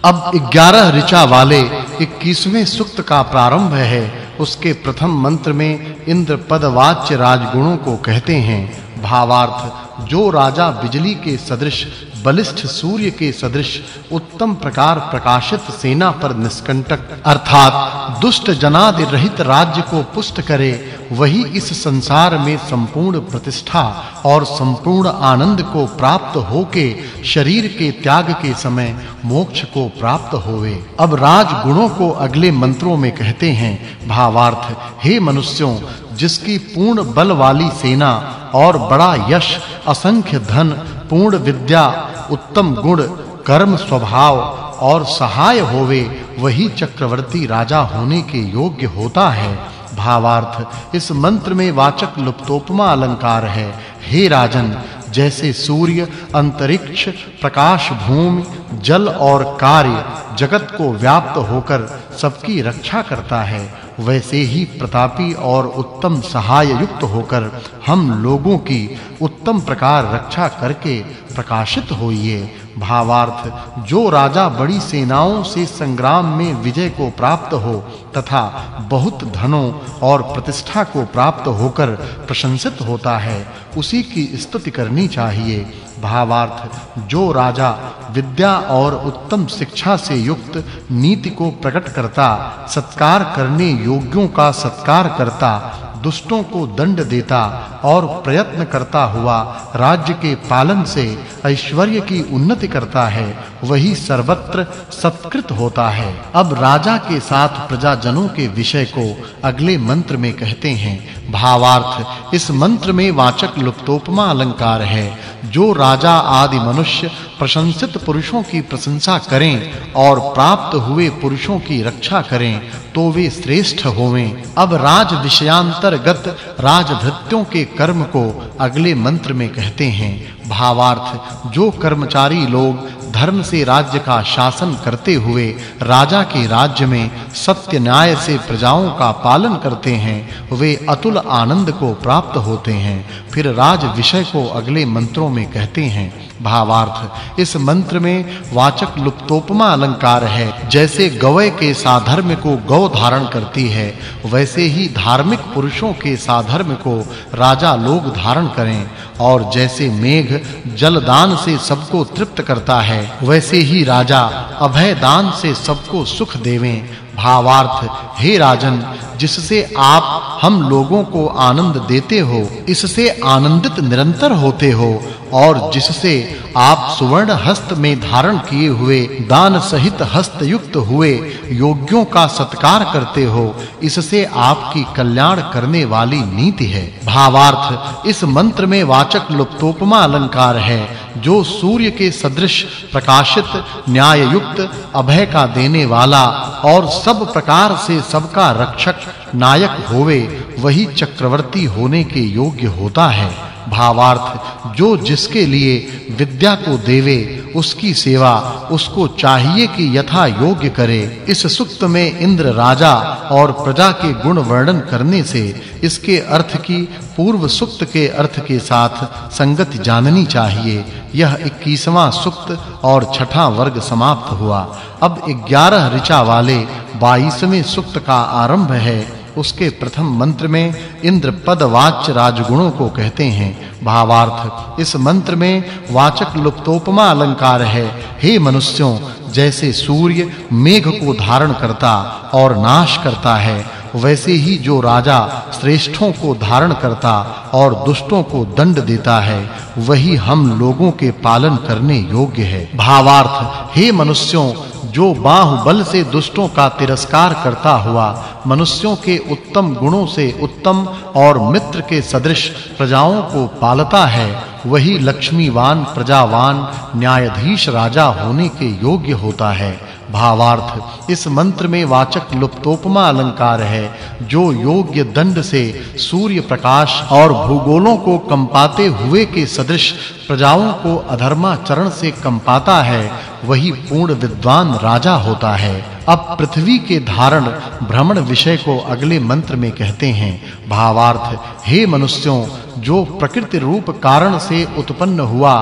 अब 11 ऋचा वाले 21वें सूक्त का प्रारंभ है। उसके प्रथम मंत्र में इंद्र पदवाच्य राजगुणों को कहते हैं। भावार्थ, जो राजा बिजली के सदृश, बलिष्ठ सूर्य के सदृश उत्तम प्रकार प्रकाशित सेना पर निष्कंटक अर्थात दुष्ट जनादि रहित राज्य को पुष्ट करे, वही इस संसार में संपूर्ण प्रतिष्ठा और संपूर्ण आनंद को प्राप्त होके शरीर के त्याग के समय मोक्ष को प्राप्त होवे। अब राज गुणों को अगले मंत्रों में कहते हैं। भावार्थ, हे मनुष्यों, जिसकी पूर्ण बल वाली सेना और बड़ा यश, असंख्य धन, पूर्ण विद्या, उत्तम गुण, कर्म स्वभाव और सहाय होवे, वही चक्रवर्ती राजा होने के योग्य होता है। भावार्थ, इस मंत्र में वाचक् लुप्तोपमा अलंकार है। हे राजन, जैसे सूर्य, अंतरिक्ष, प्रकाश, भूमि, जल और कार्य जगत को व्याप्त होकर सबकी रक्षा करता है, वैसे ही प्रतापी और उत्तम सहाय युक्त होकर हम लोगों की उत्तम प्रकार रक्षा करके प्रकाशित होइए। भावार्थ, जो राजा बड़ी सेनाओं से संग्राम में विजय को प्राप्त हो तथा बहुत धनों और प्रतिष्ठा को प्राप्त होकर प्रशंसित होता है, उसी की स्तुति करनी चाहिए। भावार्थ, जो राजा विद्या और उत्तम शिक्षा से युक्त नीति को प्रकट करता, सत्कार करने योग्यों का सत्कार करता, दुष्टों को दंड देता और प्रयत्न करता हुआ राज्य के पालन से ऐश्वर्य की उन्नति करता है, वही सर्वत्र सत्कृत होता है। अब राजा के साथ प्रजाजनों के विषय को अगले मंत्र में कहते हैं। भावार्थ, इस मंत्र में वाचक् लुप्तोपमा अलंकार है। जो राजा आदि मनुष्य प्रशंसित पुरुषों की प्रशंसा करें और प्राप्त हुए पुरुषों की रक्षा करें, तो वे श्रेष्ठ होवें। अब राज विषयांतर्गत राजभृत्यों के कर्म को अगले मंत्र में कहते हैं। भावार्थ, जो कर्मचारी लोग धर्म से राज्य का शासन करते हुए राजा के राज्य में सत्य न्याय से प्रजाओं का पालन करते हैं, वे अतुल आनंद को प्राप्त होते हैं। फिर राज विषय को अगले मंत्रों में कहते हैं। भावार्थ, इस मंत्र में वाचक् लुप्तोपमा अलंकार है। जैसे गवय के साधर्म को गौ धारण करती है, वैसे ही धार्मिक पुरुषों के साधर्म को राजा लोग धारण करें, और जैसे मेघ जलदान से सबको तृप्त करता है, वैसे ही राजा अभय दान से सबको सुख देवें। भावार्थ, हे राजन, जिससे आप हम लोगों को आनंद देते हो, इससे आनंदित निरंतर होते हो, और जिससे आप सुवर्ण हस्त में धारण किए हुए दान सहित हस्त युक्त हुए योग्यों का सत्कार करते हो, इससे आपकी कल्याण करने वाली नीति है। भावार्थ, इस मंत्र में वाचक् लुप्तोपमा अलंकार है। जो सूर्य के सदृश प्रकाशित, न्याय युक्त, अभय का देने वाला और सब प्रकार से सबका रक्षक नायक होवे, वही चक्रवर्ती होने के योग्य होता है। भावार्थ, जो जिसके लिए विद्या को देवे, उसकी सेवा उसको चाहिए कि यथा योग्य करे। इस सूक्त में इंद्र राजा और प्रजा के गुण वर्णन करने से इसके अर्थ की पूर्व सूक्त के अर्थ के साथ संगति जाननी चाहिए। यह 21वां सूक्त और छठा वर्ग समाप्त हुआ। अब 11 ऋचा वाले 22वें सूक्त का आरंभ है। उसके प्रथम मंत्र में इंद्र पदवाच्य राजगुणों को कहते हैं। भावार्थ, इस मंत्र में वाचक् लुप्तोपमा अलंकार है। हे मनुष्यों, जैसे सूर्य मेघ को धारण करता और नाश करता है, वैसे ही जो राजा श्रेष्ठों को धारण करता और दुष्टों को दंड देता है, वही हम लोगों के पालन करने योग्य है। भावार्थ, हे मनुष्यों, जो बाहुबल से दुष्टों का तिरस्कार करता हुआ मनुष्यों के उत्तम गुणों से उत्तम और मित्र के सदृश प्रजाओं को पालता है, वही लक्ष्मीवान, प्रजावान, न्यायाधीश राजा होने के योग्य होता है। भावार्थ, इस मंत्र में वाचक् लुप्तोपमा अलंकार है। जो योग्य दंड से सूर्य प्रकाश और भूगोलों को कंपाते हुए के सदृश प्रजाओं को अधर्माचरण से कंपाता है वही पूर्ण विद्वान राजा होता है। अब पृथ्वी के धारण भ्रमण विषय को अगले मंत्र में कहते हैं। भावार्थ, हे मनुष्यों, जो प्रकृति रूप कारण से उत्पन्न हुआ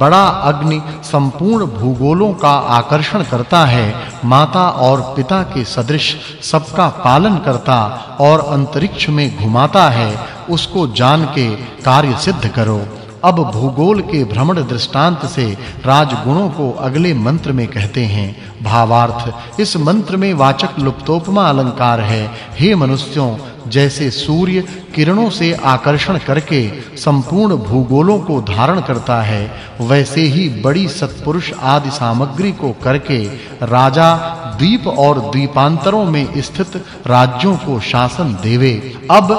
बड़ा अग्नि संपूर्ण भूगोलों का आकर्षण करता है, माता और पिता के सदृश सबका पालन करता और अंतरिक्ष में घुमाता है, उसको जान के कार्य सिद्ध करो। अब भूगोल के भ्रमण दृष्टांत से राजगुणों को अगले मंत्र में कहते हैं। भावार्थ, इस मंत्र में वाचक् लुप्तोपमा अलंकार है। हे मनुष्यों, जैसे सूर्य किरणों से आकर्षण करके संपूर्ण भूगोलों को धारण करता है, वैसे ही बड़ी सत्पुरुष आदि सामग्री को करके राजा द्वीप और द्वीपांतरों में स्थित राज्यों को शासन देवे। अब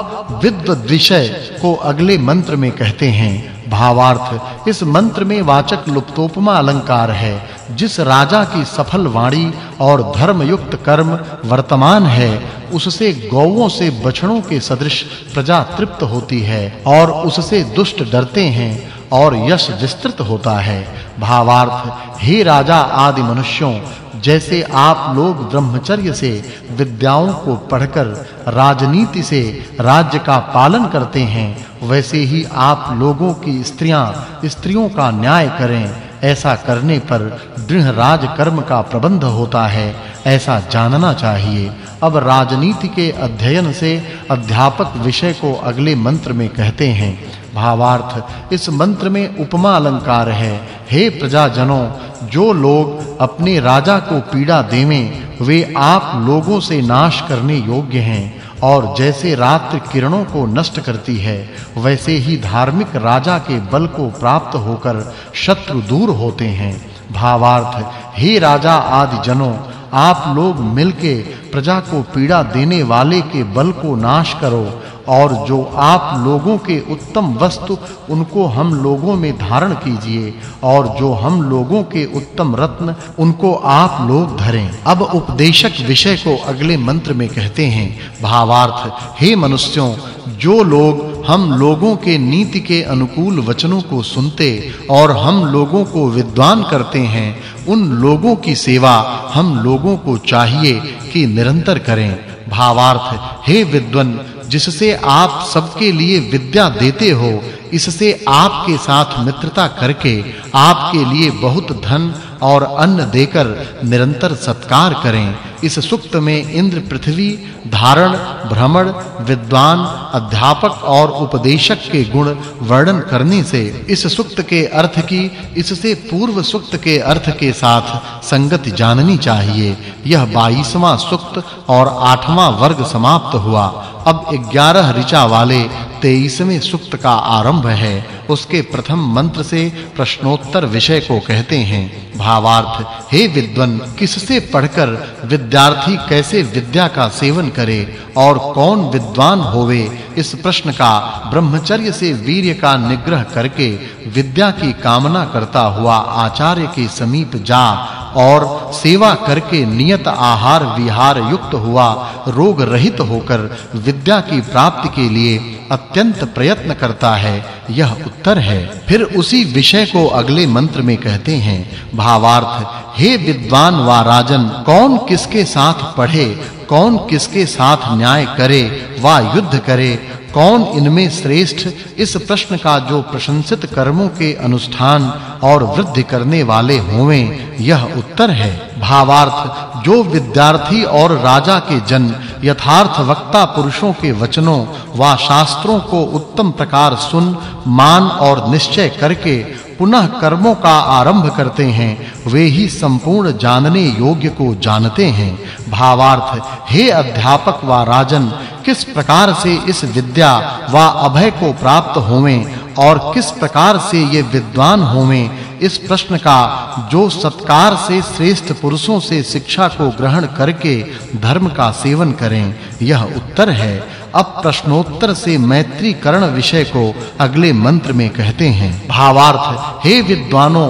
विद्वद विषय को अगले मंत्र में कहते हैं। भावार्थ, इस मंत्र में वाचक् लुप्तोपमा अलंकार है। जिस राजा की सफल वाणी और धर्मयुक्त कर्म वर्तमान है, उससे गौओं से बछड़ों के सदृश प्रजा तृप्त होती है और उससे दुष्ट डरते हैं और यश विस्तृत होता है। भावार्थ, हे राजा आदि मनुष्यों, जैसे आप लोग ब्रह्मचर्य से विद्याओं को पढ़कर राजनीति से राज्य का पालन करते हैं, वैसे ही आप लोगों की स्त्रियों का न्याय करें। ऐसा करने पर दृढ़ राजकर्म का प्रबंध होता है, ऐसा जानना चाहिए। अब राजनीति के अध्ययन से अध्यापक विषय को अगले मंत्र में कहते हैं। भावार्थ, इस मंत्र में उपमा अलंकार है। हे प्रजाजनों, जो लोग अपने राजा को पीड़ा देवें, वे आप लोगों से नाश करने योग्य हैं, और जैसे रात्रि किरणों को नष्ट करती है, वैसे ही धार्मिक राजा के बल को प्राप्त होकर शत्रु दूर होते हैं। भावार्थ, हे राजा आदि जनों, आप लोग मिलके प्रजा को पीड़ा देने वाले के बल को नाश करो, और जो आप लोगों के उत्तम वस्तु उनको हम लोगों में धारण कीजिए, और जो हम लोगों के उत्तम रत्न उनको आप लोग धरें। अब उपदेशक विषय को अगले मंत्र में कहते हैं। भावार्थ, हे मनुष्यों, जो लोग हम लोगों के नीति के अनुकूल वचनों को सुनते और हम लोगों को विद्वान करते हैं, उन लोगों की सेवा हम लोगों को चाहिए कि निरंतर करें। भावार्थ, हे विद्वान, जिससे आप सबके लिए विद्या देते हो, इससे आपके साथ मित्रता करके आपके लिए बहुत धन और अन्न देकर निरंतर सत्कार करें। इस सूक्त में इंद्र पृथ्वी धारण, भ्रमण, विद्वान, अध्यापक और उपदेशक के गुण वर्णन करने से इस सूक्त के अर्थ की इससे पूर्व सूक्त के अर्थ के साथ संगति जाननी चाहिए। यह 22वां सूक्त और 8वां वर्ग समाप्त हुआ। अब 11 ऋचा वाले 23वें सूक्त का आरंभ है। उसके प्रथम मंत्र से प्रश्नोत्तर विषय को कहते हैं। भावार्थ, हे विद्वान, किससे पढ़कर विद्यार्थी कैसे विद्या का सेवन करे और कौन विद्वान होवे, इस प्रश्न का ब्रह्मचर्य से वीर्य का निग्रह करके विद्या की कामना करता हुआ आचार्य के समीप जा और सेवा करके नियत आहार विहार युक्त हुआ रोग रहित होकर विद्या की प्राप्ति के लिए अत्यंत प्रयत्न करता है, यह उत्तर है। फिर उसी विषय को अगले मंत्र में कहते हैं। भावार्थ, हे विद्वान व राजन, कौन किसके साथ पढ़े, कौन किसके साथ न्याय करे व युद्ध करे, कौन इनमें श्रेष्ठ, इस प्रश्न का जो प्रशंसित कर्मों के अनुष्ठान और वृद्धि करने वाले होवें, यह उत्तर है। भावार्थ, जो विद्यार्थी और राजा के जन यथार्थ वक्ता पुरुषों के वचनों व शास्त्रों को उत्तम प्रकार सुन, मान और निश्चय करके पुनः कर्मों का आरंभ करते हैं, वे ही संपूर्ण जानने योग्य को जानते हैं। भावार्थ, हे अध्यापक व राजन, किस प्रकार से इस विद्या व अभय को प्राप्त होवें और किस प्रकार से ये विद्वान होवें, इस प्रश्न का जो सत्कार से श्रेष्ठ पुरुषों से शिक्षा को ग्रहण करके धर्म का सेवन करें, यह उत्तर है। अब प्रश्नोत्तर से मैत्री करण विषय को अगले मंत्र में कहते हैं। भावार्थ, हे विद्वानों,